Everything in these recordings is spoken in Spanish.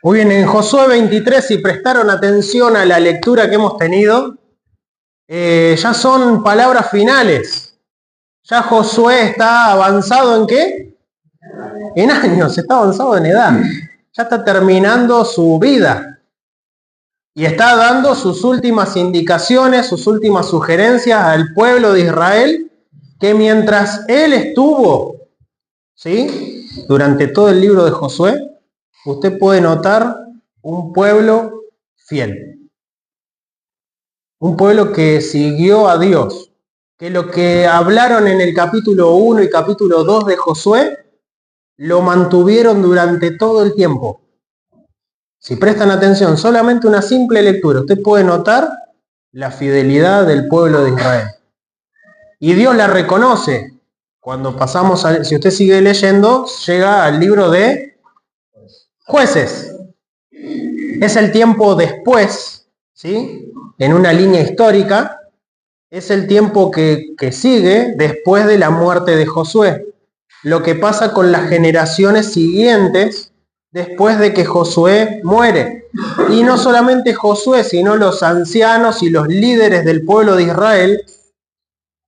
Muy bien, en Josué 23, si prestaron atención a la lectura que hemos tenido, ya son palabras finales. Ya Josué está avanzado ¿en qué? En años, está avanzado en edad. Ya está terminando su vida. Y está dando sus últimas indicaciones, sus últimas sugerencias al pueblo de Israel, que mientras él estuvo, ¿sí?, durante todo el libro de Josué, usted puede notar un pueblo fiel. Un pueblo que siguió a Dios, que lo que hablaron en el capítulo 1 y capítulo 2 de Josué, lo mantuvieron durante todo el tiempo. Si prestan atención, solamente una simple lectura, usted puede notar la fidelidad del pueblo de Israel. Y Dios la reconoce. Cuando pasamos, si usted sigue leyendo, llega al libro de Jueces. Es el tiempo después, ¿sí?, en una línea histórica, es el tiempo que sigue después de la muerte de Josué. Lo que pasa con las generaciones siguientes después de que Josué muere. Y no solamente Josué, sino los ancianos y los líderes del pueblo de Israel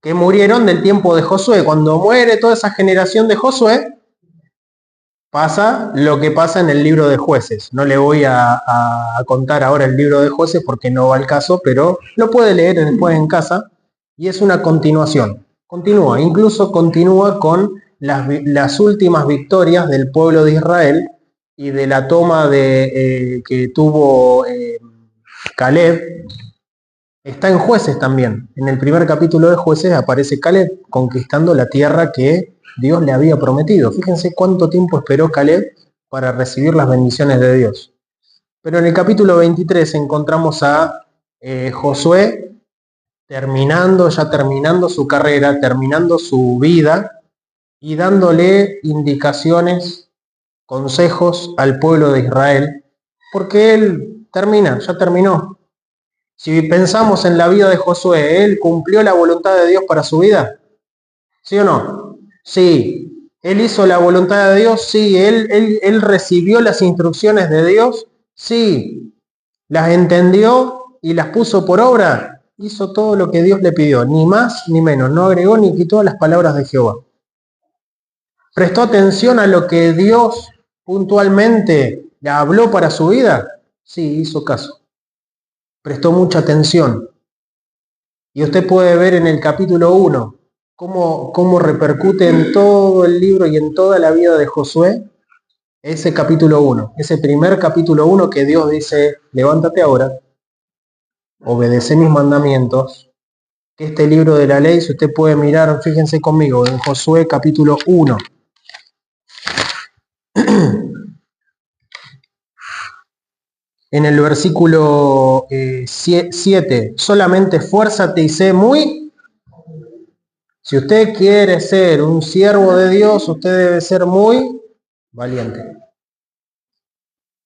que murieron del tiempo de Josué. Cuando muere toda esa generación de Josué, pasa lo que pasa en el libro de Jueces. No le voy a contar ahora el libro de Jueces porque no va al caso, pero lo puede leer después en casa y es una continuación. Continúa, incluso continúa con las últimas victorias del pueblo de Israel y de la toma que tuvo Caleb. Está en Jueces también. En el primer capítulo de Jueces aparece Caleb conquistando la tierra que Dios le había prometido. Fíjense cuánto tiempo esperó Caleb para recibir las bendiciones de Dios. Pero en el capítulo 23 encontramos a Josué terminando su carrera, terminando su vida y dándole indicaciones, consejos al pueblo de Israel, porque él ya terminó. Si pensamos en la vida de Josué, ¿él cumplió la voluntad de Dios para su vida? ¿Sí o no? Sí. ¿Él hizo la voluntad de Dios? Sí. ¿Él recibió las instrucciones de Dios? Sí. ¿Las entendió y las puso por obra? Hizo todo lo que Dios le pidió, ni más ni menos. No agregó ni quitó las palabras de Jehová. ¿Prestó atención a lo que Dios puntualmente le habló para su vida? Sí, hizo caso. Prestó mucha atención. Y usted puede ver en el capítulo 1 cómo repercute en todo el libro y en toda la vida de Josué ese capítulo 1, ese primer capítulo 1 que Dios dice, levántate ahora, obedece mis mandamientos, que este libro de la ley, si usted puede mirar, fíjense conmigo, en Josué capítulo 1. En el versículo 7, solamente esfuérzate y sé muy. Si usted quiere ser un siervo de Dios, usted debe ser muy valiente.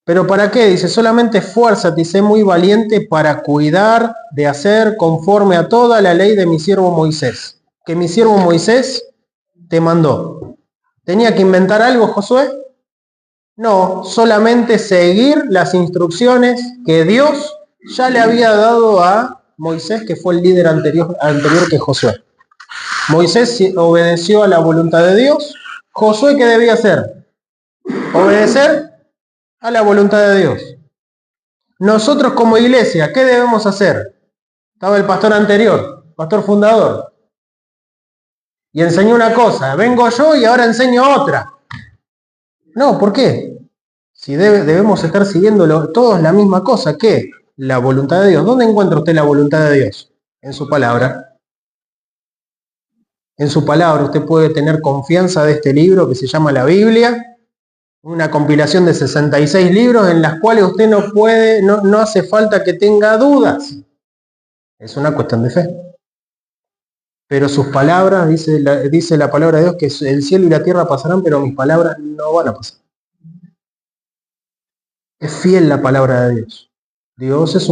¿Pero para qué? Dice, solamente esfuérzate y sé muy valiente para cuidar de hacer conforme a toda la ley de mi siervo Moisés. Que mi siervo Moisés te mandó. ¿Tenía que inventar algo, Josué? No, solamente seguir las instrucciones que Dios ya le había dado a Moisés, que fue el líder anterior que Josué. Moisés obedeció a la voluntad de Dios. Josué, ¿qué debía hacer? Obedecer a la voluntad de Dios. Nosotros como iglesia, ¿qué debemos hacer? Estaba el pastor anterior, pastor fundador, y enseñó una cosa, vengo yo y ahora enseño otra. No, ¿por qué? Si debemos estar siguiendo todos la misma cosa, ¿qué? La voluntad de Dios. ¿Dónde encuentra usted la voluntad de Dios? En su palabra. En su palabra usted puede tener confianza de este libro que se llama la Biblia, una compilación de 66 libros en las cuales usted no hace falta que tenga dudas. Es una cuestión de fe. Pero sus palabras, dice la palabra de Dios, que el cielo y la tierra pasarán, pero mis palabras no van a pasar. Es fiel la palabra de Dios. Dios es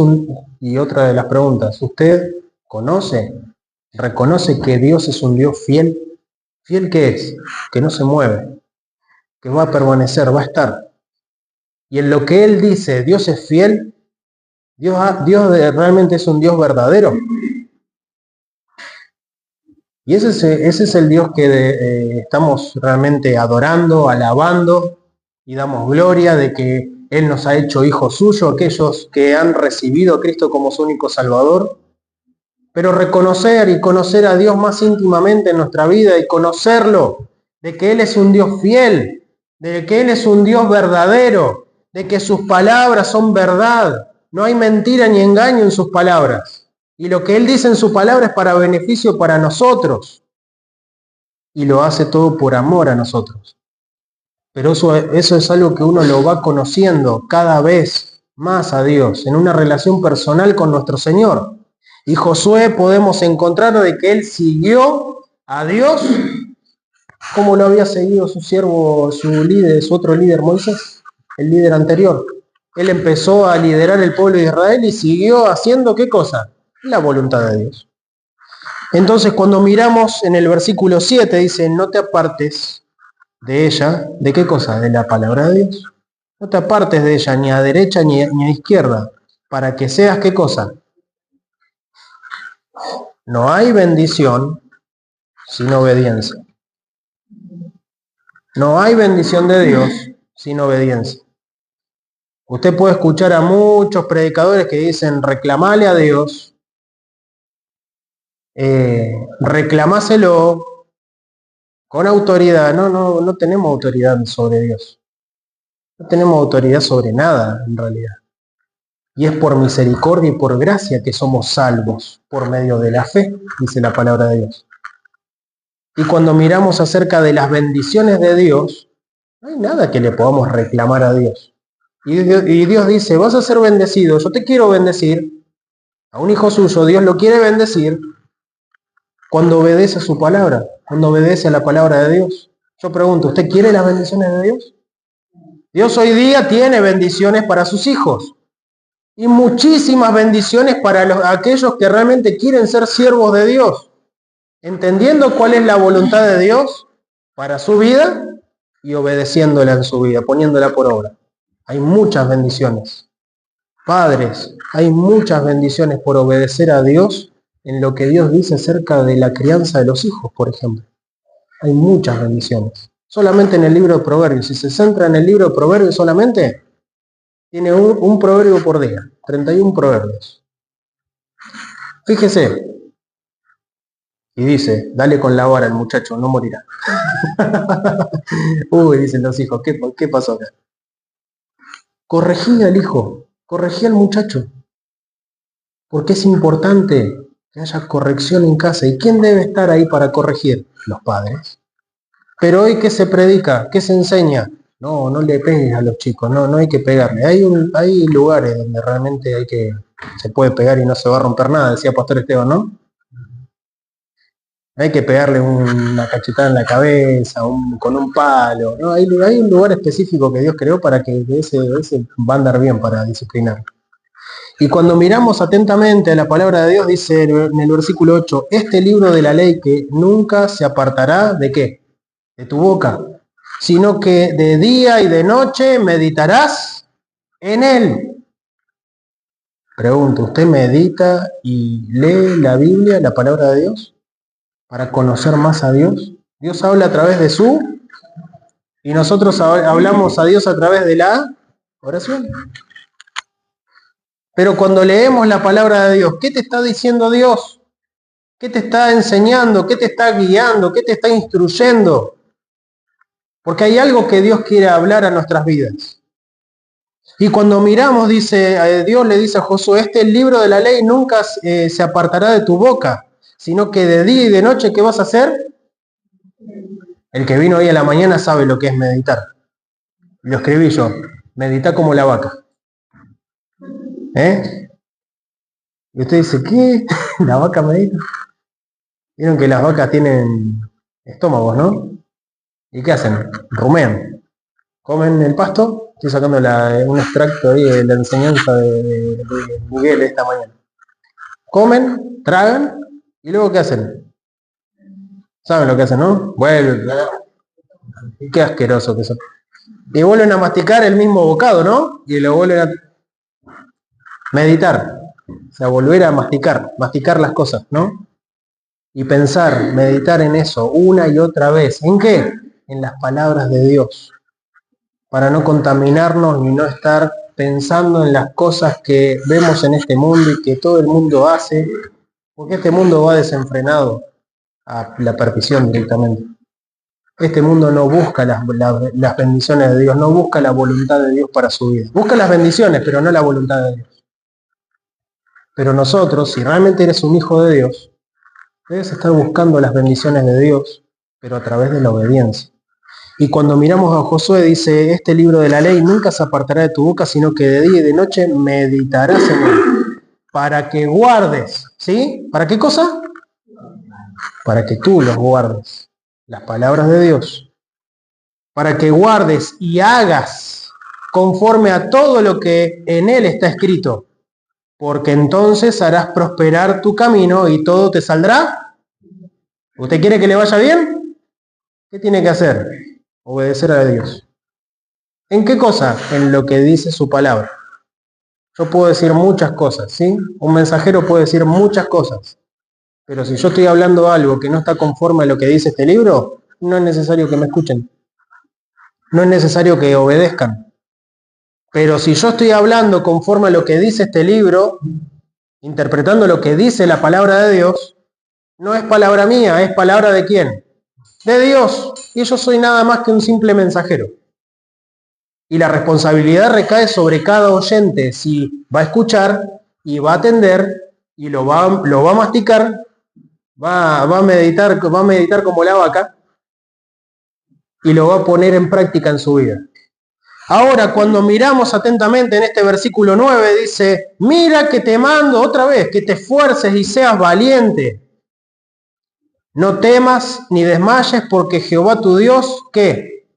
y otra de las preguntas, ¿usted reconoce que Dios es un Dios fiel? ¿Fiel qué es? Que no se mueve, que va a permanecer, va a estar. y en lo que Él dice, Dios es fiel, Dios realmente es un Dios verdadero. Y ese es el Dios que estamos realmente adorando, alabando y damos gloria de que Él nos ha hecho hijos suyos, aquellos que han recibido a Cristo como su único Salvador. Pero reconocer y conocer a Dios más íntimamente en nuestra vida y conocerlo, de que Él es un Dios fiel, de que Él es un Dios verdadero, de que sus palabras son verdad, no hay mentira ni engaño en sus palabras. Y lo que Él dice en su palabra es para beneficio para nosotros. Y lo hace todo por amor a nosotros. Pero eso es algo que uno lo va conociendo cada vez más a Dios, en una relación personal con nuestro Señor. Y Josué podemos encontrar de que él siguió a Dios como lo había seguido su siervo, su líder, su otro líder Moisés, el líder anterior. Él empezó a liderar el pueblo de Israel y siguió haciendo ¿qué cosa? La voluntad de Dios. Entonces cuando miramos en el versículo 7 dice, no te apartes de ella, ¿de qué cosa? De la palabra de Dios. No te apartes de ella ni a derecha ni a izquierda, para que seas ¿qué cosa? No hay bendición sin obediencia. No hay bendición de Dios sin obediencia. Usted puede escuchar a muchos predicadores que dicen reclamale a Dios, reclamáselo con autoridad. No tenemos autoridad sobre Dios. No tenemos autoridad sobre nada en realidad. Y es por misericordia y por gracia que somos salvos por medio de la fe, dice la palabra de Dios. Y cuando miramos acerca de las bendiciones de Dios, no hay nada que le podamos reclamar a Dios. Y Dios dice, vas a ser bendecido, yo te quiero bendecir. A un hijo suyo, Dios lo quiere bendecir cuando obedece a su palabra, cuando obedece a la palabra de Dios. Yo pregunto, ¿usted quiere las bendiciones de Dios? Dios hoy día tiene bendiciones para sus hijos. Y muchísimas bendiciones para aquellos que realmente quieren ser siervos de Dios, entendiendo cuál es la voluntad de Dios para su vida y obedeciéndola en su vida, poniéndola por obra. Hay muchas bendiciones. Padres, hay muchas bendiciones por obedecer a Dios en lo que Dios dice acerca de la crianza de los hijos, por ejemplo. Hay muchas bendiciones. Solamente en el libro de Proverbios, si se centra en el libro de Proverbios solamente, tiene un proverbio por día, 31 proverbios. Fíjese, y dice, dale con la vara al muchacho, no morirá. Uy, dicen los hijos, ¿qué pasó acá? Corregí al hijo, corregí al muchacho, porque es importante que haya corrección en casa. ¿Y quién debe estar ahí para corregir? Los padres. Pero hoy, ¿qué se predica? ¿Qué se enseña? No le pegues a los chicos, no hay que pegarle. Hay lugares donde realmente se puede pegar y no se va a romper nada, decía Pastor Esteban, ¿no? Hay que pegarle una cachetada en la cabeza, con un palo, ¿no? Hay un lugar específico que Dios creó para que ese va a andar bien para disciplinar. Y cuando miramos atentamente a la palabra de Dios, dice en el versículo 8, este libro de la ley que nunca se apartará ¿de qué? De tu boca, sino que de día y de noche meditarás en él. Pregunto, ¿usted medita y lee la Biblia, la palabra de Dios, para conocer más a Dios? Dios habla a través de y nosotros hablamos a Dios a través de la oración. Pero cuando leemos la palabra de Dios, ¿qué te está diciendo Dios? ¿Qué te está enseñando? ¿Qué te está guiando? ¿Qué te está instruyendo? Porque hay algo que Dios quiere hablar a nuestras vidas. Y cuando miramos, Dios le dice a Josué, este libro de la ley nunca se apartará de tu boca, sino que de día y de noche, ¿qué vas a hacer? El que vino hoy a la mañana sabe lo que es meditar. Lo escribí yo, medita como la vaca. Y usted dice, ¿qué? ¿La vaca medita? Vieron que las vacas tienen estómagos, ¿no? ¿Y qué hacen? Rumean. Comen el pasto. Estoy sacando un extracto ahí de la enseñanza de Miguel esta mañana. Comen, tragan, y luego ¿qué hacen? ¿Saben lo que hacen, no? Vuelven. Qué asqueroso que son. Y vuelven a masticar el mismo bocado, ¿no? Y lo vuelven a meditar. O sea, volver a masticar las cosas, ¿no? Y pensar, meditar en eso una y otra vez. ¿En qué? En las palabras de Dios. Para no contaminarnos ni no estar pensando en las cosas que vemos en este mundo y que todo el mundo hace, porque este mundo va desenfrenado a la perdición directamente. Este mundo no busca las bendiciones de Dios, no busca la voluntad de Dios para su vida. Busca las bendiciones, pero no la voluntad de Dios. Pero nosotros, si realmente eres un hijo de Dios, debes estar buscando las bendiciones de Dios, pero a través de la obediencia. Y cuando miramos a Josué, dice, este libro de la ley nunca se apartará de tu boca, sino que de día y de noche meditarás en él, para que guardes, ¿sí? ¿Para qué cosa? Para que tú los guardes, las palabras de Dios, para que guardes y hagas conforme a todo lo que en él está escrito, porque entonces harás prosperar tu camino y todo te saldrá. ¿Usted quiere que le vaya bien? ¿Qué tiene que hacer? Obedecer a Dios. ¿En qué cosa? En lo que dice su palabra. Yo puedo decir muchas cosas, ¿sí? Un mensajero puede decir muchas cosas, pero si yo estoy hablando algo que no está conforme a lo que dice este libro, no es necesario que me escuchen. No es necesario que obedezcan. Pero si yo estoy hablando conforme a lo que dice este libro, interpretando lo que dice la palabra de Dios, no es palabra mía, es palabra ¿de quién? De Dios. Y yo soy nada más que un simple mensajero. Y la responsabilidad recae sobre cada oyente, si va a escuchar y va a atender y lo va a masticar, va a meditar como la vaca y lo va a poner en práctica en su vida. Ahora, cuando miramos atentamente en este versículo 9, dice, mira que te mando otra vez, que te esfuerces y seas valiente. No temas ni desmayes, porque Jehová tu Dios, ¿qué?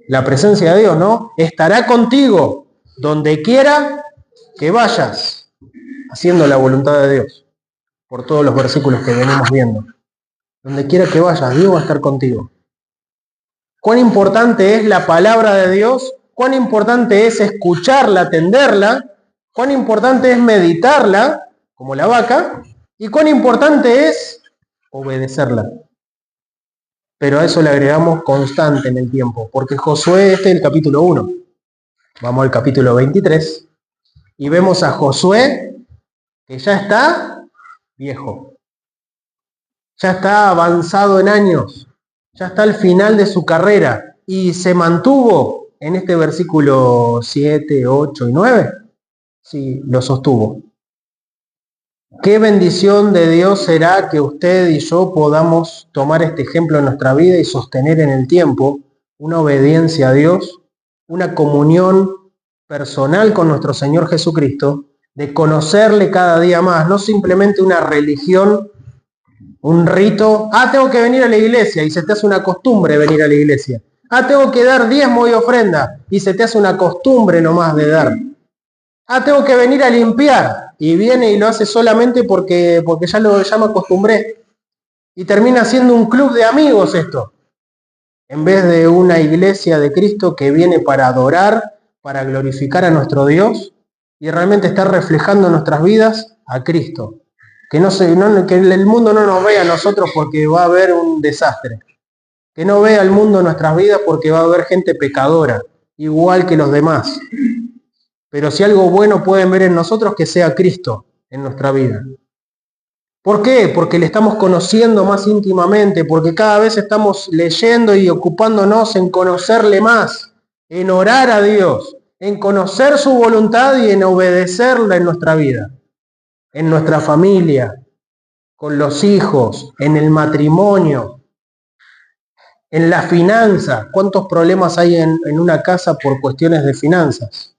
La presencia de Dios, ¿no? Estará contigo donde quiera que vayas, haciendo la voluntad de Dios, por todos los versículos que venimos viendo. Donde quiera que vayas, Dios va a estar contigo. Cuán importante es la palabra de Dios, cuán importante es escucharla, atenderla, cuán importante es meditarla, como la vaca, y cuán importante es obedecerla. Pero a eso le agregamos constante en el tiempo, porque Josué, este es el capítulo 1. Vamos al capítulo 23, y vemos a Josué que ya está viejo, ya está avanzado en años, ya está al final de su carrera y se mantuvo en este versículo 7, 8 y 9. Sí, lo sostuvo. Qué bendición de Dios será que usted y yo podamos tomar este ejemplo en nuestra vida y sostener en el tiempo una obediencia a Dios, una comunión personal con nuestro Señor Jesucristo, de conocerle cada día más, no simplemente una religión, un rito. Tengo que venir a la iglesia y se te hace una costumbre venir a la iglesia. Tengo que dar diezmo y ofrenda y se te hace una costumbre nomás de dar. Tengo que venir a limpiar y viene y lo hace solamente porque ya me acostumbré. Y termina siendo un club de amigos esto, en vez de una iglesia de Cristo que viene para adorar, para glorificar a nuestro Dios y realmente estar reflejando en nuestras vidas a Cristo. Que el mundo no nos vea a nosotros porque va a haber un desastre. Que no vea el mundo en nuestras vidas porque va a haber gente pecadora, igual que los demás. Pero si algo bueno pueden ver en nosotros, que sea Cristo en nuestra vida. ¿Por qué? Porque le estamos conociendo más íntimamente, porque cada vez estamos leyendo y ocupándonos en conocerle más, en orar a Dios, en conocer su voluntad y en obedecerla en nuestra vida, en nuestra familia, con los hijos, en el matrimonio, en la finanza. ¿Cuántos problemas hay en una casa por cuestiones de finanzas?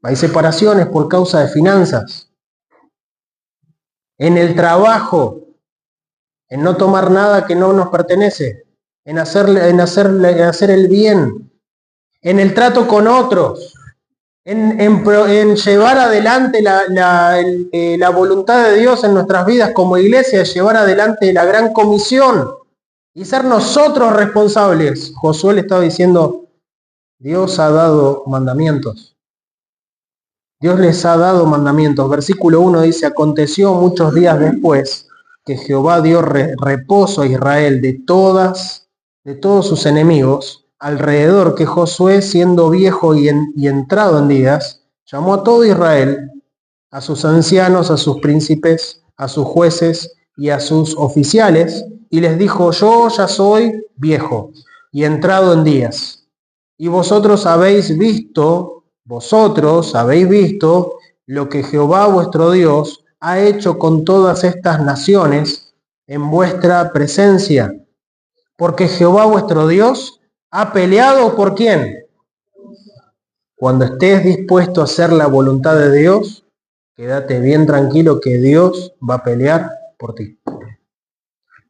Hay separaciones por causa de finanzas. En el trabajo, en no tomar nada que no nos pertenece, en hacer el bien, en el trato con otros, en llevar adelante la voluntad de Dios en nuestras vidas como iglesia, llevar adelante la gran comisión y ser nosotros responsables. Josué le estaba diciendo Dios ha dado mandamientos. Dios les ha dado mandamientos. Versículo 1 dice, aconteció muchos días después que Jehová dio reposo a Israel de todos sus enemigos, alrededor que Josué, siendo viejo y entrado en días, llamó a todo Israel, a sus ancianos, a sus príncipes, a sus jueces y a sus oficiales, y les dijo, yo ya soy viejo y entrado en días, y vosotros habéis visto lo que Jehová vuestro Dios ha hecho con todas estas naciones en vuestra presencia, porque Jehová vuestro Dios ha peleado ¿por quién? Cuando estés dispuesto a hacer la voluntad de Dios, quédate bien tranquilo que Dios va a pelear por ti.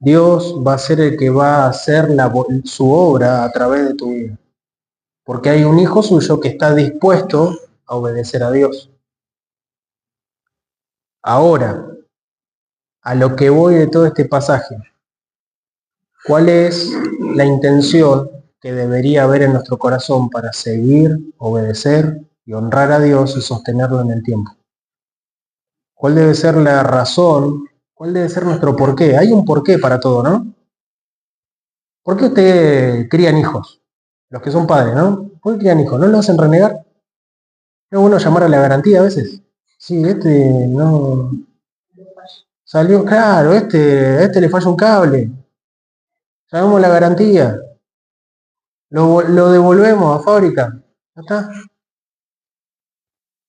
Dios va a ser el que va a hacer su obra a través de tu vida. Porque hay un hijo suyo que está dispuesto a obedecer a Dios. Ahora, a lo que voy de todo este pasaje, ¿cuál es la intención que debería haber en nuestro corazón para seguir, obedecer y honrar a Dios y sostenerlo en el tiempo? ¿Cuál debe ser la razón? ¿Cuál debe ser nuestro porqué? Hay un porqué para todo, ¿no? ¿Por qué ustedes crían hijos? Los que son padres, ¿no? ¿Por qué crían hijos? ¿No lo hacen renegar? Es bueno llamar a la garantía a veces. Sí, no salió, claro, a este le falla un cable. Llamamos la garantía. Lo devolvemos a fábrica. ¿Ya está?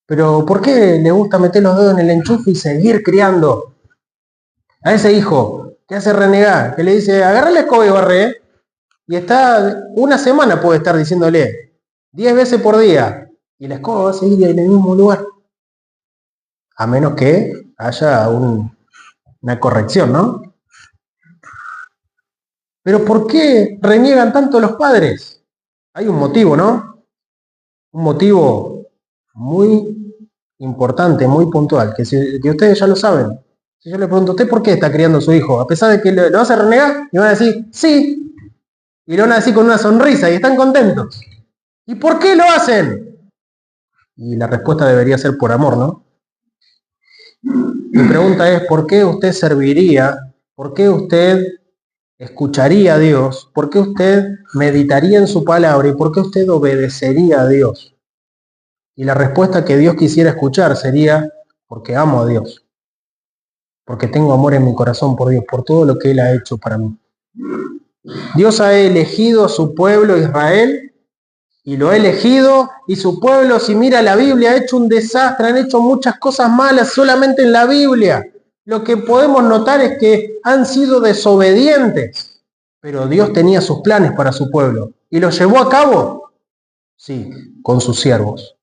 Pero ¿por qué le gusta meter los dedos en el enchufe y seguir criando a ese hijo que hace renegar? Que le dice, agarra la escoba y barre, y está, una semana puede estar diciéndole 10 veces por día, y la escoba va a seguir en el mismo lugar. A menos que haya una corrección, ¿no? Pero ¿por qué reniegan tanto los padres? Hay un motivo, ¿no? Un motivo muy importante, muy puntual, que ustedes ya lo saben. Si yo le pregunto, ¿usted por qué está criando a su hijo? A pesar de que lo hace renegar, y van a decir, sí. Y lo van a decir con una sonrisa y están contentos. ¿Y por qué lo hacen? Y la respuesta debería ser por amor, ¿no? Mi pregunta es, ¿por qué usted serviría? ¿Por qué usted escucharía a Dios? ¿Por qué usted meditaría en su palabra? ¿Y por qué usted obedecería a Dios? Y la respuesta que Dios quisiera escuchar sería, porque amo a Dios. Porque tengo amor en mi corazón por Dios, por todo lo que Él ha hecho para mí. Dios ha elegido a su pueblo Israel, y lo ha elegido, y su pueblo, si mira la Biblia, ha hecho un desastre, han hecho muchas cosas malas solamente en la Biblia. Lo que podemos notar es que han sido desobedientes, pero Dios tenía sus planes para su pueblo. ¿Y los llevó a cabo? Sí, con sus siervos.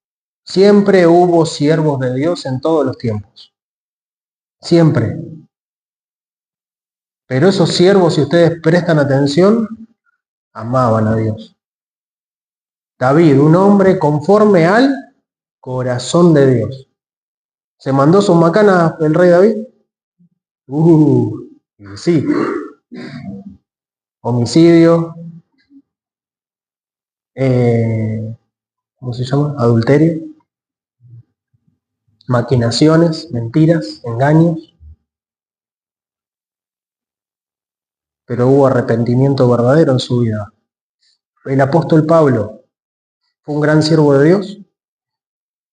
Siempre hubo siervos de Dios en todos los tiempos. Siempre. Pero esos siervos, si ustedes prestan atención, amaban a Dios. David, un hombre conforme al corazón de Dios. ¿Se mandó sus macanas el rey David? Sí. Homicidio. ¿Cómo se llama? Adulterio. Maquinaciones, mentiras, engaños. Pero hubo arrepentimiento verdadero en su vida. El apóstol Pablo fue un gran siervo de Dios.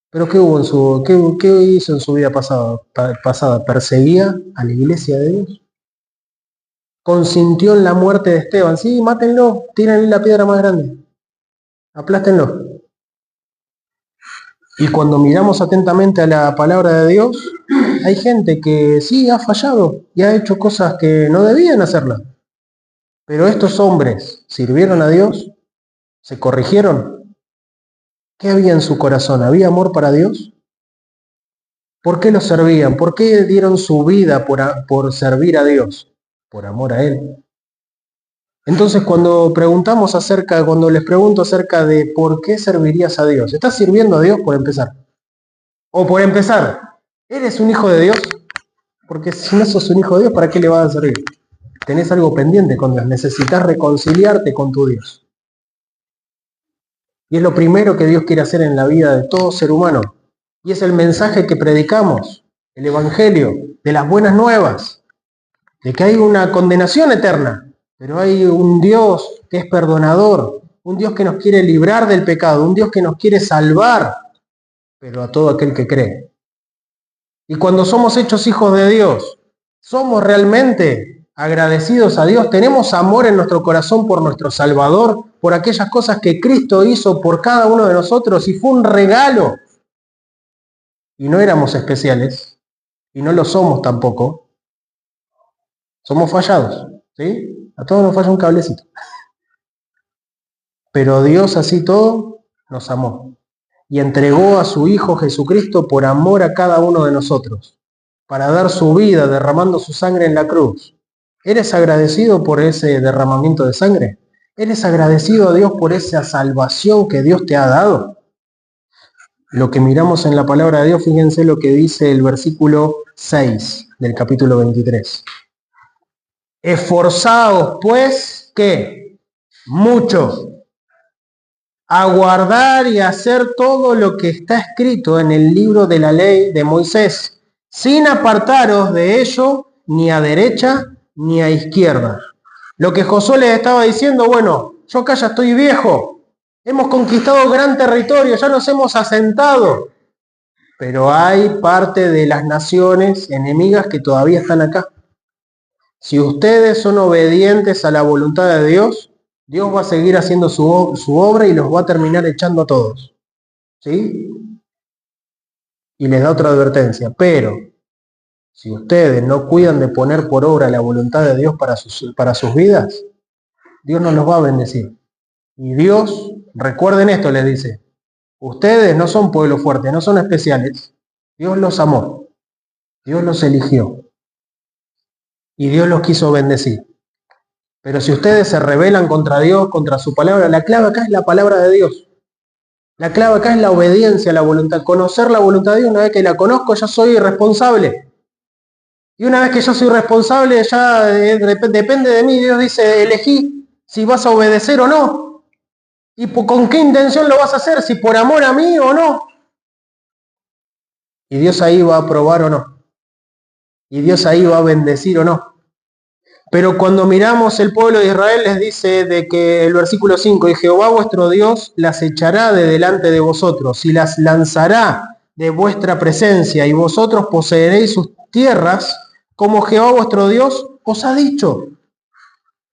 Pero ¿qué hubo qué hizo en su vida pasada? ¿Perseguía a la iglesia de Dios? Consintió en la muerte de Esteban. Sí, mátenlo, tírenle la piedra más grande. Aplástenlo. Y cuando miramos atentamente a la palabra de Dios, hay gente que sí ha fallado y ha hecho cosas que no debían hacerlas. Pero estos hombres sirvieron a Dios, se corrigieron. ¿Qué había en su corazón? ¿Había amor para Dios? ¿Por qué lo servían? ¿Por qué dieron su vida por servir a Dios? Por amor a Él. Entonces cuando les pregunto acerca de por qué servirías a Dios, ¿estás sirviendo a Dios por empezar? O por empezar, ¿eres un hijo de Dios? Porque si no sos un hijo de Dios, ¿para qué le vas a servir? Tenés algo pendiente con Dios, necesitas reconciliarte con tu Dios. Y es lo primero que Dios quiere hacer en la vida de todo ser humano. Y es el mensaje que predicamos, el Evangelio, de las buenas nuevas, de que hay una condenación eterna, pero hay un Dios que es perdonador, un Dios que nos quiere librar del pecado, un Dios que nos quiere salvar, pero a todo aquel que cree. Y cuando somos hechos hijos de Dios, ¿somos realmente agradecidos a Dios? ¿Tenemos amor en nuestro corazón por nuestro Salvador, por aquellas cosas que Cristo hizo por cada uno de nosotros y fue un regalo? Y no éramos especiales, y no lo somos tampoco. Somos fallados, ¿sí? A todos nos falla un cablecito. Pero Dios así todo nos amó y entregó a su Hijo Jesucristo por amor a cada uno de nosotros, para dar su vida derramando su sangre en la cruz. ¿Eres agradecido por ese derramamiento de sangre? ¿Eres agradecido a Dios por esa salvación que Dios te ha dado? Lo que miramos en la palabra de Dios, fíjense lo que dice el versículo 6 del capítulo 23. Esforzaos pues, ¿qué? Mucho a guardar y hacer todo lo que está escrito en el libro de la ley de Moisés, sin apartaros de ello ni a derecha ni a izquierda. Lo que Josué les estaba diciendo, bueno, yo acá ya estoy viejo, hemos conquistado gran territorio, ya nos hemos asentado, pero hay parte de las naciones enemigas que todavía están acá. Si ustedes son obedientes a la voluntad de Dios, Dios va a seguir haciendo su obra y los va a terminar echando a todos. ¿Sí? Y les da otra advertencia. Pero, si ustedes no cuidan de poner por obra la voluntad de Dios para sus vidas, Dios no los va a bendecir. Y Dios, recuerden esto, les dice, ustedes no son pueblo fuerte, no son especiales. Dios los amó. Dios los eligió. Y Dios los quiso bendecir. Pero si ustedes se rebelan contra Dios, contra su palabra, la clave acá es la palabra de Dios. La clave acá es la obediencia a la voluntad. Conocer la voluntad de Dios, una vez que la conozco, ya soy responsable. Y una vez que yo soy responsable, ya depende de mí. Dios dice, elegí si vas a obedecer o no. ¿Y con qué intención lo vas a hacer? ¿Si por amor a mí o no? Y Dios ahí va a aprobar o no. Y Dios ahí va a bendecir o no. Pero cuando miramos el pueblo de Israel, les dice de que el versículo 5, y Jehová vuestro Dios las echará de delante de vosotros y las lanzará de vuestra presencia y vosotros poseeréis sus tierras como Jehová vuestro Dios os ha dicho.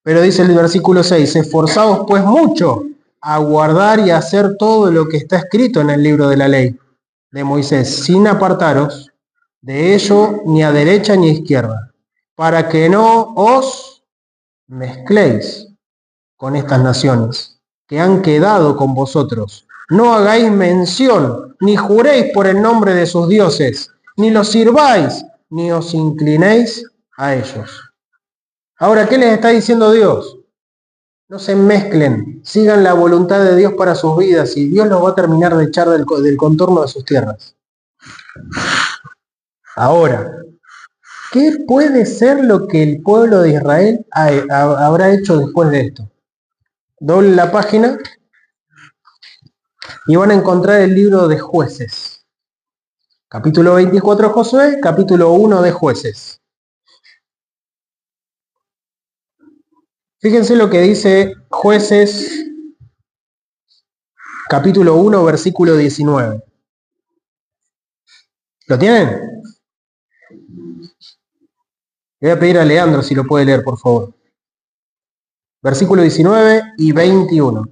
Pero dice el versículo 6, esforzaos pues mucho a guardar y a hacer todo lo que está escrito en el libro de la ley de Moisés, sin apartaros de ello ni a derecha ni a izquierda, para que no os mezcléis con estas naciones que han quedado con vosotros. No hagáis mención, ni juréis por el nombre de sus dioses, ni los sirváis, ni os inclinéis a ellos. Ahora, ¿qué les está diciendo Dios? No se mezclen, sigan la voluntad de Dios para sus vidas y Dios los va a terminar de echar del contorno de sus tierras. Ahora, ¿qué puede ser lo que el pueblo de Israel habrá hecho después de esto? Doblen la página y van a encontrar el libro de Jueces. Capítulo 24 de Josué, capítulo 1 de Jueces. Fíjense lo que dice Jueces, capítulo 1, versículo 19. ¿Lo tienen? Le voy a pedir a Leandro si lo puede leer, por favor. Versículo 19 y 21.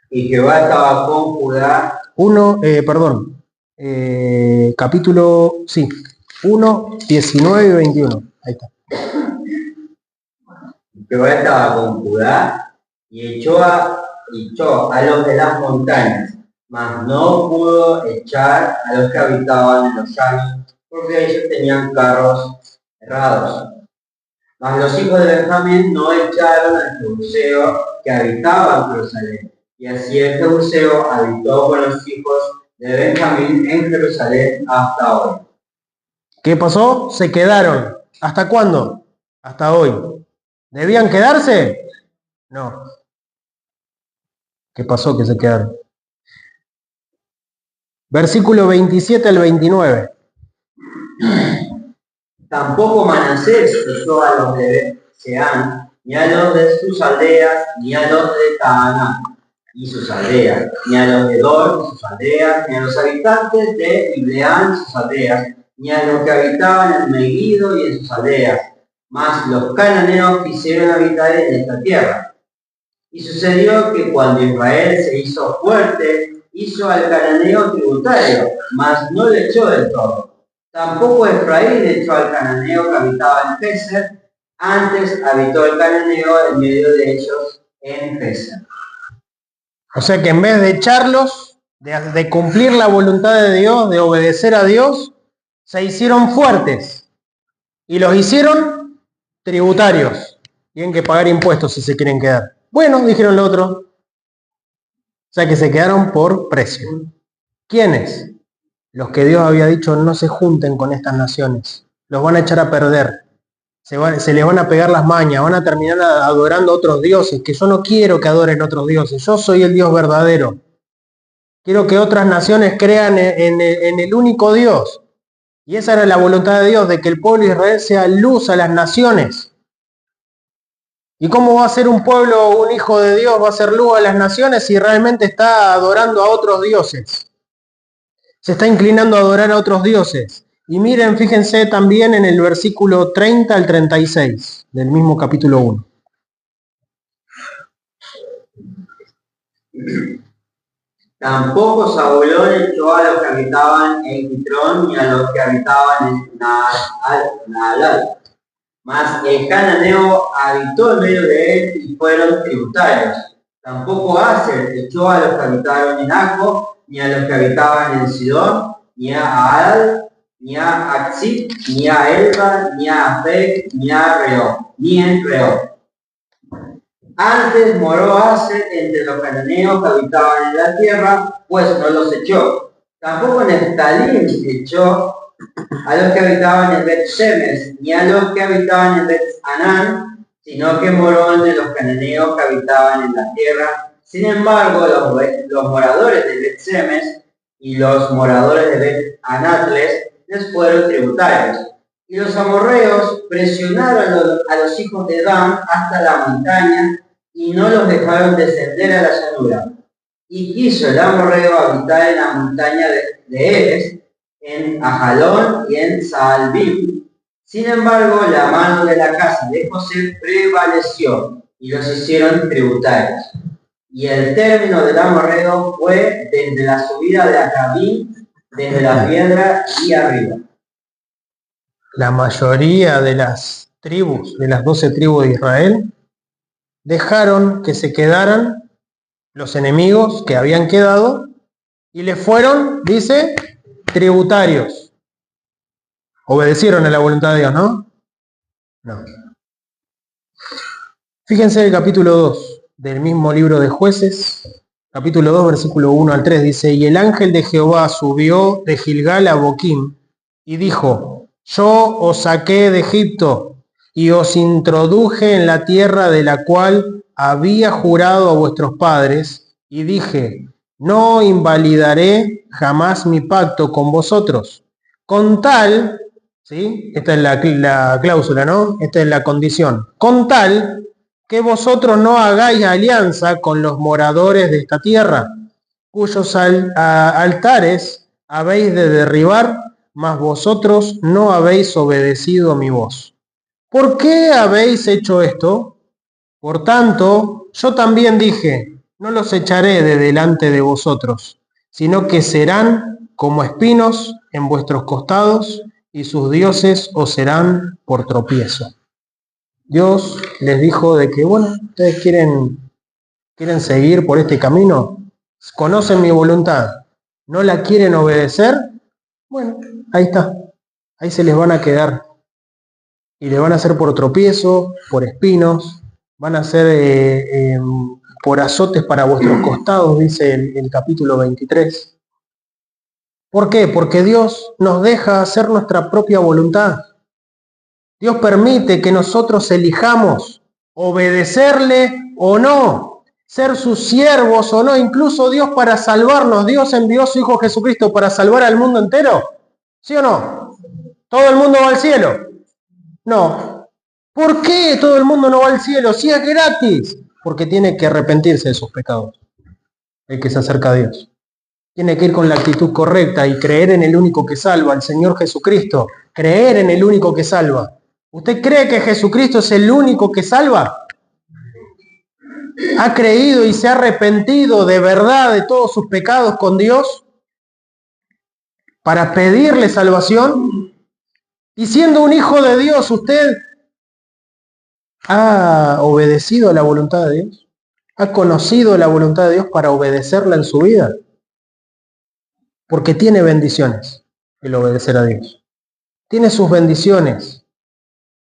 Y Jehová estaba con Judá. Capítulo, sí, 1, 19 y 21. Ahí está. Jehová estaba con Judá y echó a los de las montañas, mas no pudo echar a los que habitaban en los llanos, porque ellos tenían carros errados. Mas los hijos de Benjamín no echaron al jebuseo que habitaba en Jerusalén. Y así el jebuseo habitó con los hijos de Benjamín en Jerusalén hasta hoy. ¿Qué pasó? Se quedaron. ¿Hasta cuándo? Hasta hoy. ¿Debían quedarse? No. ¿Qué pasó que se quedaron? Versículo 27 al 29. Tampoco Manasés echó a los de Seán, ni a los de sus aldeas, ni a los de Canaán y sus aldeas, ni a los de Dor y sus aldeas, ni a los habitantes de Ibleán y sus aldeas, ni a los que habitaban en Megiddo y en sus aldeas, mas los cananeos quisieron habitar en esta tierra. Y sucedió que cuando Israel se hizo fuerte, hizo al cananeo tributario, mas no le echó del todo. Tampoco Efraín echó al cananeo que habitaba en Geser, antes habitó el cananeo en medio de ellos en Geser. O sea que en vez de echarlos, de cumplir la voluntad de Dios, de obedecer a Dios, se hicieron fuertes y los hicieron tributarios. Tienen que pagar impuestos si se quieren quedar. Bueno, dijeron los otros. O sea que se quedaron por precio. ¿Quiénes? Los que Dios había dicho no se junten con estas naciones. Los van a echar a perder. Se les van a pegar las mañas, van a terminar adorando a otros dioses, que yo no quiero que adoren otros dioses. Yo soy el Dios verdadero. Quiero que otras naciones crean en el único Dios. Y esa era la voluntad de Dios, de que el pueblo de Israel sea luz a las naciones. ¿Y cómo va a ser un pueblo, un hijo de Dios, va a ser luz a las naciones si realmente está adorando a otros dioses? Se está inclinando a adorar a otros dioses. Y miren, fíjense también en el versículo 30 al 36 del mismo capítulo 1. Tampoco Zabulón echó a los que habitaban en Quitrón ni a los que habitaban en Naalal. Mas el cananeo habitó en medio de él y fueron tributarios. Tampoco Aser echó a los que habitaron en Aco, ni a los que habitaban en Sidón, ni a Adal, ni a Axib, ni a Elba, ni a Afec, ni a Reo, ni en Reo. Antes moró Aser entre los cananeos que habitaban en la tierra, pues no los echó. Tampoco Neftalí echó a los que habitaban en Bet-Shemesh, ni a los que habitaban en Bet-Anán, sino que moró entre los cananeos que habitaban en la tierra. Sin embargo, los moradores de Bet-Shemesh y los moradores de Bet-Anatles les fueron tributarios. Y los amorreos presionaron a los hijos de Dan hasta la montaña y no los dejaron descender a la llanura. Y quiso el amorreo habitar en la montaña de Eres, en Ajalón y en Saalbim. Sin embargo, la mano de la casa de José prevaleció y los hicieron tributarios. Y el término del amorreo fue desde la subida de Acabim, desde la piedra y arriba. La mayoría de las tribus, de las 12 tribus de Israel, dejaron que se quedaran los enemigos que habían quedado y les fueron, dice, tributarios. Obedecieron a la voluntad de Dios, ¿no? No. Fíjense el capítulo 2 del mismo libro de Jueces, capítulo 2, versículo 1 al 3, dice: Y el ángel de Jehová subió de Gilgal a Boquim y dijo: Yo os saqué de Egipto y os introduje en la tierra de la cual había jurado a vuestros padres, y dije: No invalidaré jamás mi pacto con vosotros, con tal, ¿sí? Esta es la cláusula, ¿no? Esta es la condición, con tal que vosotros no hagáis alianza con los moradores de esta tierra, cuyos altares habéis de derribar, mas vosotros no habéis obedecido a mi voz. ¿Por qué habéis hecho esto? Por tanto, yo también dije: no los echaré de delante de vosotros, sino que serán como espinos en vuestros costados, y sus dioses os serán por tropiezo. Dios les dijo de que, bueno, ustedes quieren seguir por este camino, conocen mi voluntad, no la quieren obedecer, bueno, ahí está, ahí se les van a quedar. Y le van a hacer por tropiezo, por espinos, van a ser por azotes para vuestros costados, dice el capítulo 23. ¿Por qué? Porque Dios nos deja hacer nuestra propia voluntad. Dios permite que nosotros elijamos obedecerle o no. ser sus siervos o no, incluso Dios para salvarnos. Dios envió a su Hijo Jesucristo para salvar al mundo entero. ¿Sí o no? ¿Todo el mundo va al cielo? No. ¿Por qué todo el mundo no va al cielo? Si es gratis. Porque tiene que arrepentirse de sus pecados. El que se acerca a Dios. Tiene que ir con la actitud correcta y creer en el único que salva, el Señor Jesucristo. Creer en el único que salva. ¿Usted cree que Jesucristo es el único que salva? ¿Ha creído y se ha arrepentido de verdad de todos sus pecados con Dios para pedirle salvación? Y siendo un hijo de Dios, ¿usted ha obedecido a la voluntad de Dios? ¿Ha conocido la voluntad de Dios para obedecerla en su vida? Porque tiene bendiciones el obedecer a Dios. Tiene sus bendiciones.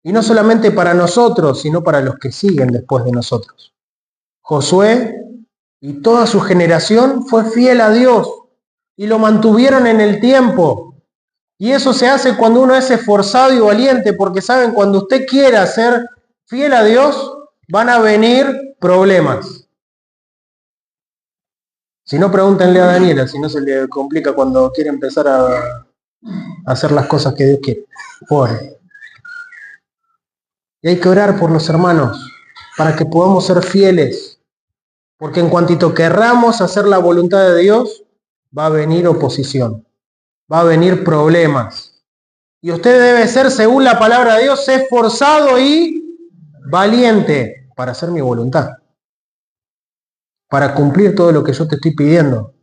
Y no solamente para nosotros, sino para los que siguen después de nosotros. Josué y toda su generación fue fiel a Dios y lo mantuvieron en el tiempo. Y eso se hace cuando uno es esforzado y valiente, porque saben, cuando usted quiera ser fiel a Dios, van a venir problemas. Si no, pregúntenle a Daniela, si no se le complica cuando quiere empezar a hacer las cosas que Dios quiere. Pobre. Y hay que orar por los hermanos, para que podamos ser fieles. Porque en cuantito querramos hacer la voluntad de Dios, va a venir oposición, va a venir problemas. Y usted debe ser, según la palabra de Dios, esforzado y valiente para hacer mi voluntad. Para cumplir todo lo que yo te estoy pidiendo.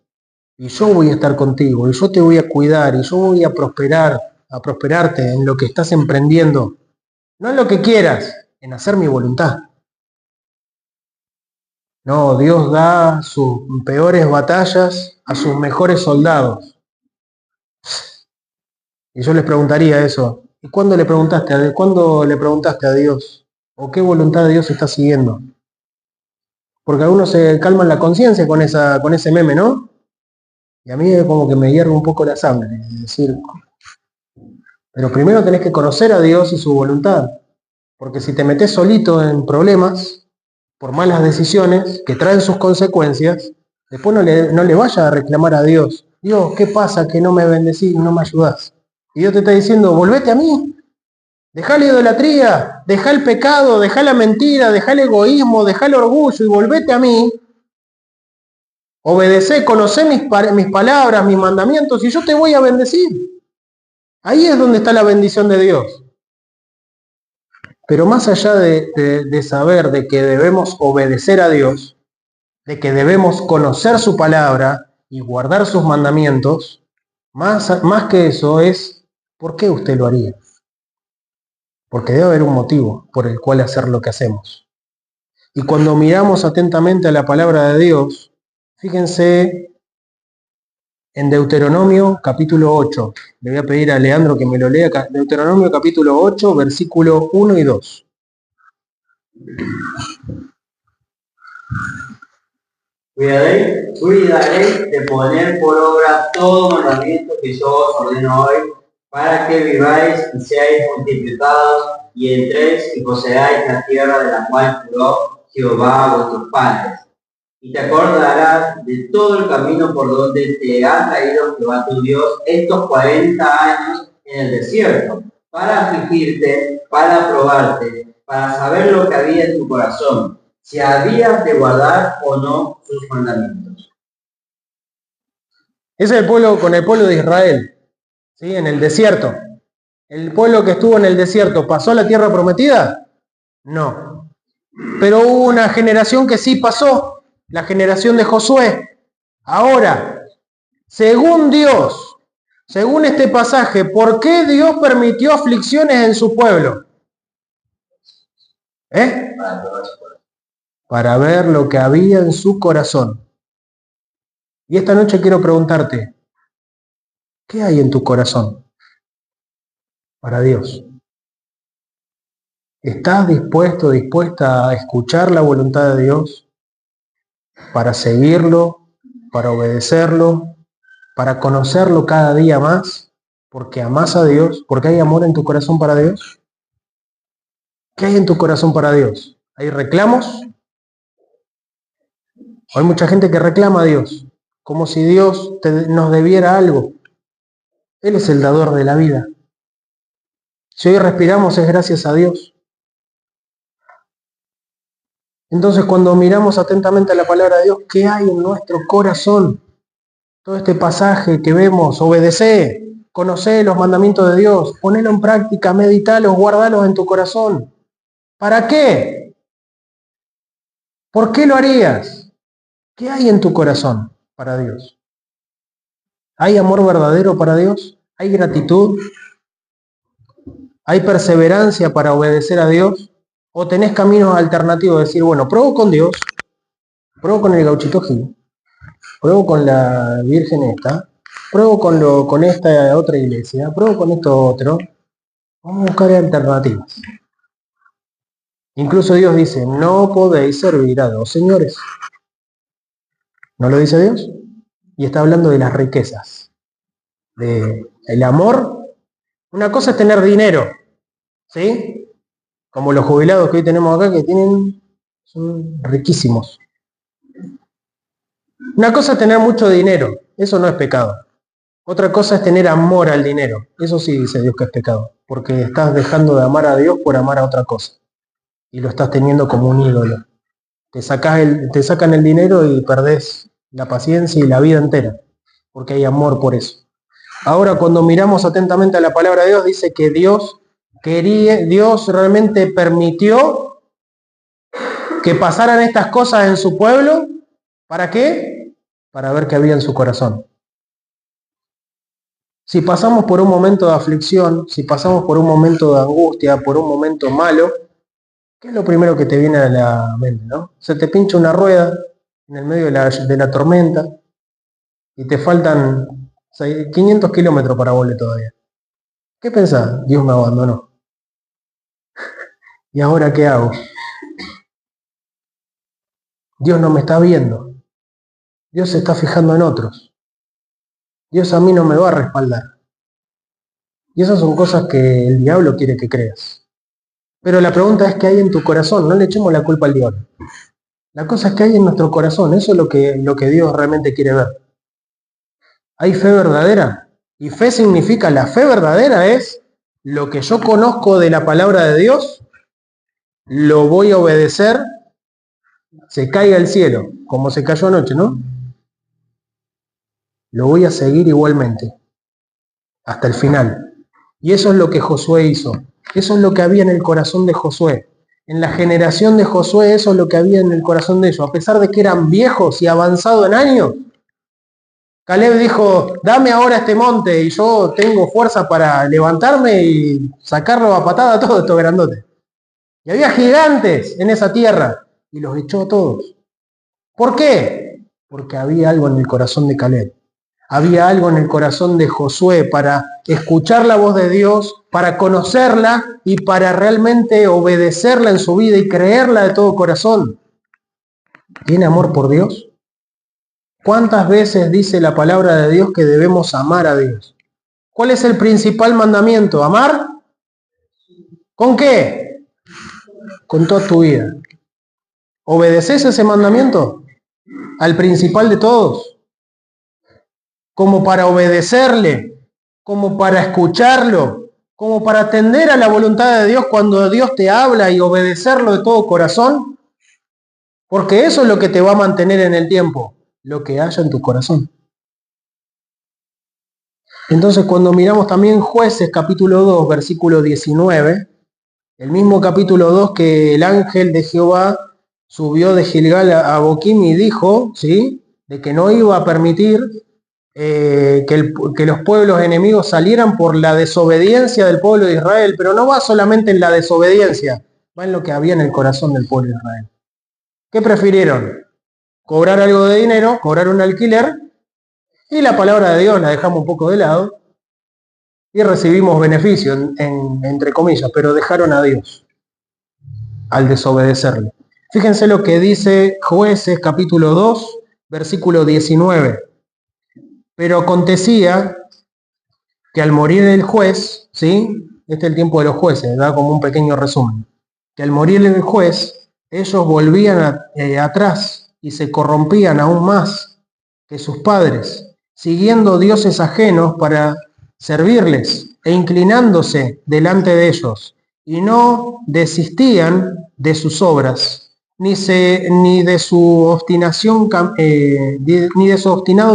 Y yo voy a estar contigo, y yo te voy a cuidar, y yo voy a prosperarte en lo que estás emprendiendo. No en lo que quieras, en hacer mi voluntad. No, Dios da sus peores batallas a sus mejores soldados. Y yo les preguntaría eso. ¿Y cuándo le preguntaste a Dios? ¿O qué voluntad de Dios estás siguiendo? Porque algunos se calman la conciencia con ese meme, ¿no? Y a mí es como que me hierve un poco la sangre. Es decir, pero primero tenés que conocer a Dios y su voluntad. Porque si te metés solito en problemas, por malas decisiones que traen sus consecuencias, después no le vayas a reclamar a Dios. Dios, ¿qué pasa que no me bendecís, no me ayudás? Y Dios te está diciendo, volvete a mí. Dejá la idolatría, dejá el pecado, dejá la mentira, dejá el egoísmo, dejá el orgullo y volvete a mí. Obedecé, conocé mis palabras, mis mandamientos y yo te voy a bendecir. Ahí es donde está la bendición de Dios. Pero más allá de saber de que debemos obedecer a Dios, de que debemos conocer su palabra y guardar sus mandamientos, más que eso es, ¿por qué usted lo haría? Porque debe haber un motivo por el cual hacer lo que hacemos. Y cuando miramos atentamente a la palabra de Dios, fíjense en Deuteronomio capítulo 8. Le voy a pedir a Leandro que me lo lea. Deuteronomio capítulo 8, versículo 1 y 2. Cuidaré de poner por obra todo mandamiento que yo os ordeno hoy, para que viváis y seáis multiplicados y entréis y poseáis la tierra de la cual juró Jehová a vuestros padres. Y te acordarás de todo el camino por donde te ha traído Jehová tu Dios estos 40 años en el desierto, para afligirte, para probarte, para saber lo que había en tu corazón, si habías de guardar o no sus mandamientos. Ese es el pueblo con el pueblo de Israel, ¿sí? En el desierto. ¿El pueblo que estuvo en el desierto pasó a la tierra prometida? No. Pero hubo una generación que sí pasó, la generación de Josué. Ahora, según Dios, según este pasaje, ¿por qué Dios permitió aflicciones en su pueblo? Para ver lo que había en su corazón. Y esta noche quiero preguntarte, ¿qué hay en tu corazón para Dios? ¿Estás dispuesta a escuchar la voluntad de Dios? Para seguirlo, para obedecerlo, para conocerlo cada día más, porque amás a Dios, porque hay amor en tu corazón para Dios. ¿Qué hay en tu corazón para Dios? ¿Hay reclamos? Hay mucha gente que reclama a Dios, como si Dios nos debiera algo. Él es el dador de la vida. Si hoy respiramos es gracias a Dios. Entonces, cuando miramos atentamente a la palabra de Dios, ¿qué hay en nuestro corazón? Todo este pasaje que vemos, obedecé, conocé los mandamientos de Dios, ponelo en práctica, meditalos, guardalos en tu corazón. ¿Para qué? ¿Por qué lo harías? ¿Qué hay en tu corazón para Dios? ¿Hay amor verdadero para Dios? ¿Hay gratitud? ¿Hay perseverancia para obedecer a Dios? ¿O tenés caminos alternativos de decir, bueno, pruebo con Dios, pruebo con el gauchito Gil, pruebo con la Virgen esta, pruebo con esta otra iglesia, pruebo con esto otro? Vamos a buscar alternativas. Incluso Dios dice, no podéis servir a dos señores. ¿No lo dice Dios? Y está hablando de las riquezas, de el amor. Una cosa es tener dinero, ¿sí? Como los jubilados que hoy tenemos acá que son riquísimos. Una cosa es tener mucho dinero, eso no es pecado. Otra cosa es tener amor al dinero, eso sí dice Dios que es pecado, porque estás dejando de amar a Dios por amar a otra cosa. Y lo estás teniendo como un ídolo. Te sacan el dinero y perdés la paciencia y la vida entera, porque hay amor por eso. Ahora, cuando miramos atentamente a la palabra de Dios, dice que Dios realmente permitió que pasaran estas cosas en su pueblo. ¿Para qué? Para ver qué había en su corazón. Si pasamos por un momento de aflicción, si pasamos por un momento de angustia, por un momento malo, ¿qué es lo primero que te viene a la mente, no? Se te pincha una rueda en el medio de la tormenta y te faltan 500 kilómetros para volver todavía. ¿Qué pensás? Dios me abandonó. ¿Y ahora qué hago? Dios no me está viendo. Dios se está fijando en otros. Dios a mí no me va a respaldar. Y esas son cosas que el diablo quiere que creas. Pero la pregunta es qué hay en tu corazón. No le echemos la culpa al diablo. La cosa es que hay en nuestro corazón. Eso es lo que Dios realmente quiere ver. ¿Hay fe verdadera? Y fe significa, la fe verdadera es lo que yo conozco de la palabra de Dios, lo voy a obedecer, se caiga el cielo, como se cayó anoche, ¿no? Lo voy a seguir igualmente, hasta el final. Y eso es lo que Josué hizo. Eso es lo que había en el corazón de Josué. En la generación de Josué, eso es lo que había en el corazón de ellos. A pesar de que eran viejos y avanzados en años, Caleb dijo, dame ahora este monte y yo tengo fuerza para levantarme y sacarlo a patada a todos estos grandotes. Y había gigantes en esa tierra y los echó a todos. ¿Por qué? Porque había algo en el corazón de Caleb. Había algo en el corazón de Josué para escuchar la voz de Dios, para conocerla y para realmente obedecerla en su vida y creerla de todo corazón. ¿Tiene amor por Dios? ¿Cuántas veces dice la palabra de Dios que debemos amar a Dios? ¿Cuál es el principal mandamiento? ¿Amar? ¿Con qué? Con toda tu vida. ¿Obedeces ese mandamiento? Al principal de todos. Como para obedecerle, como para escucharlo, como para atender a la voluntad de Dios cuando Dios te habla y obedecerlo de todo corazón. Porque eso es lo que te va a mantener en el tiempo, lo que haya en tu corazón. Entonces, cuando miramos también Jueces capítulo 2, versículo 19, el mismo capítulo 2 que el ángel de Jehová subió de Gilgal a Boquim y dijo, ¿sí?, de que no iba a permitir que los pueblos enemigos salieran por la desobediencia del pueblo de Israel, pero no va solamente en la desobediencia, va en lo que había en el corazón del pueblo de Israel. ¿Qué prefirieron? Cobrar algo de dinero, cobrar un alquiler, y la palabra de Dios la dejamos un poco de lado, y recibimos beneficio, entre comillas, pero dejaron a Dios al desobedecerle. Fíjense lo que dice Jueces capítulo 2, versículo 19. Pero acontecía que al morir el juez, ¿sí?, este es el tiempo de los jueces, da como un pequeño resumen, que al morir el juez, ellos volvían atrás y se corrompían aún más que sus padres, siguiendo dioses ajenos para servirles e inclinándose delante de ellos, y no desistían de sus obras, ni de su obstinado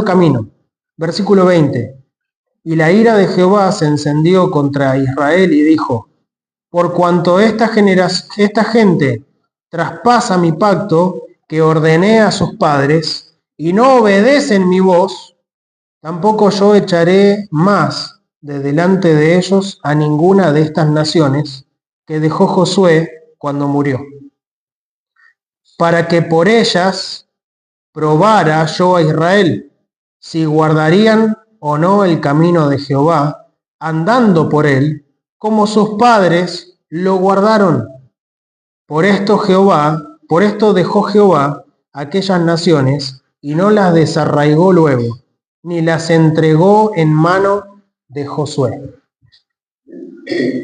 camino. Versículo 20. Y la ira de Jehová se encendió contra Israel y dijo: por cuanto esta gente traspasa mi pacto que ordené a sus padres y no obedecen mi voz, tampoco yo echaré más de delante de ellos a ninguna de estas naciones que dejó Josué cuando murió, para que por ellas probara yo a Israel si guardarían o no el camino de Jehová, andando por él, como sus padres lo guardaron. Por esto dejó Jehová aquellas naciones y no las desarraigó luego, ni las entregó en mano de Josué.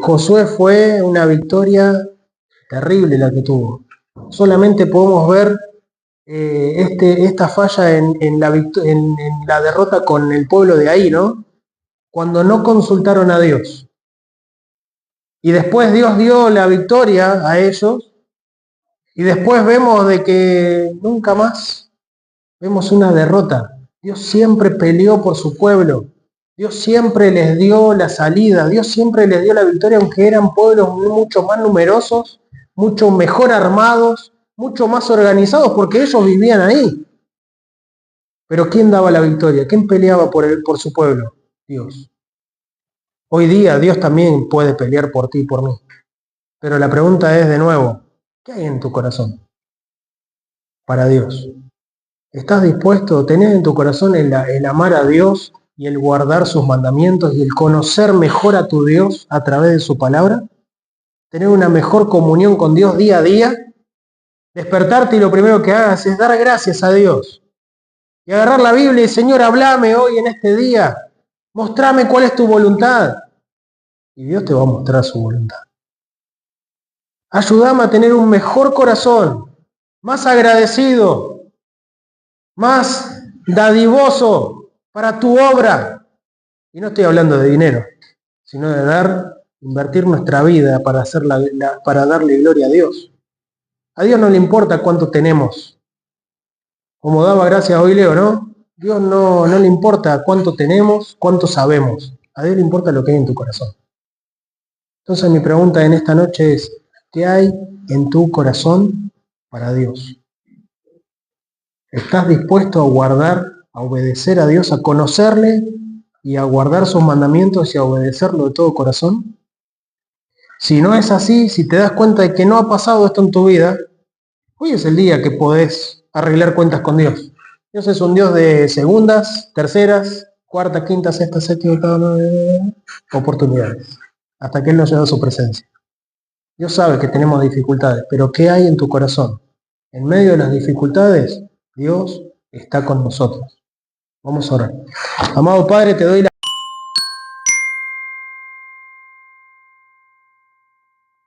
Josué fue una victoria terrible la que tuvo. Solamente podemos ver esta falla en la derrota con el pueblo de ahí, ¿no? Cuando no consultaron a Dios. Y después Dios dio la victoria a ellos. Y después vemos de que nunca más vemos una derrota. Dios siempre peleó por su pueblo. Dios siempre les dio la salida. Dios siempre les dio la victoria, aunque eran pueblos mucho más numerosos, mucho mejor armados, mucho más organizados, porque ellos vivían ahí. Pero ¿quién daba la victoria? ¿Quién peleaba por su pueblo? Dios. Hoy día Dios también puede pelear por ti y por mí. Pero la pregunta es de nuevo, ¿qué hay en tu corazón para Dios? ¿Estás dispuesto? ¿Tenés en tu corazón el amar a Dios y el guardar sus mandamientos y el conocer mejor a tu Dios a través de su palabra? ¿Tener una mejor comunión con Dios día a día? Despertarte y lo primero que hagas es dar gracias a Dios. Y agarrar la Biblia y Señor, hablame hoy en este día. Mostrame cuál es tu voluntad. Y Dios te va a mostrar su voluntad. Ayúdame a tener un mejor corazón, más agradecido, más dadivoso para tu obra. Y no estoy hablando de dinero, sino de invertir nuestra vida para darle gloria a Dios. A Dios no le importa cuánto tenemos. Como daba gracias hoy Leo, ¿no? Dios no le importa cuánto tenemos, cuánto sabemos. A Dios le importa lo que hay en tu corazón. Entonces mi pregunta en esta noche es, ¿qué hay en tu corazón para Dios? ¿Estás dispuesto a guardar, a obedecer a Dios, a conocerle y a guardar sus mandamientos y a obedecerlo de todo corazón? Si no es así, si te das cuenta de que no ha pasado esto en tu vida, hoy es el día que podés arreglar cuentas con Dios. Dios es un Dios de segundas, terceras, cuarta, quinta, sexta, séptima, octava, oportunidades, hasta que Él nos lleva a su presencia. Dios sabe que tenemos dificultades, pero ¿qué hay en tu corazón? En medio de las dificultades, Dios está con nosotros. Vamos a orar. Amado Padre, te doy la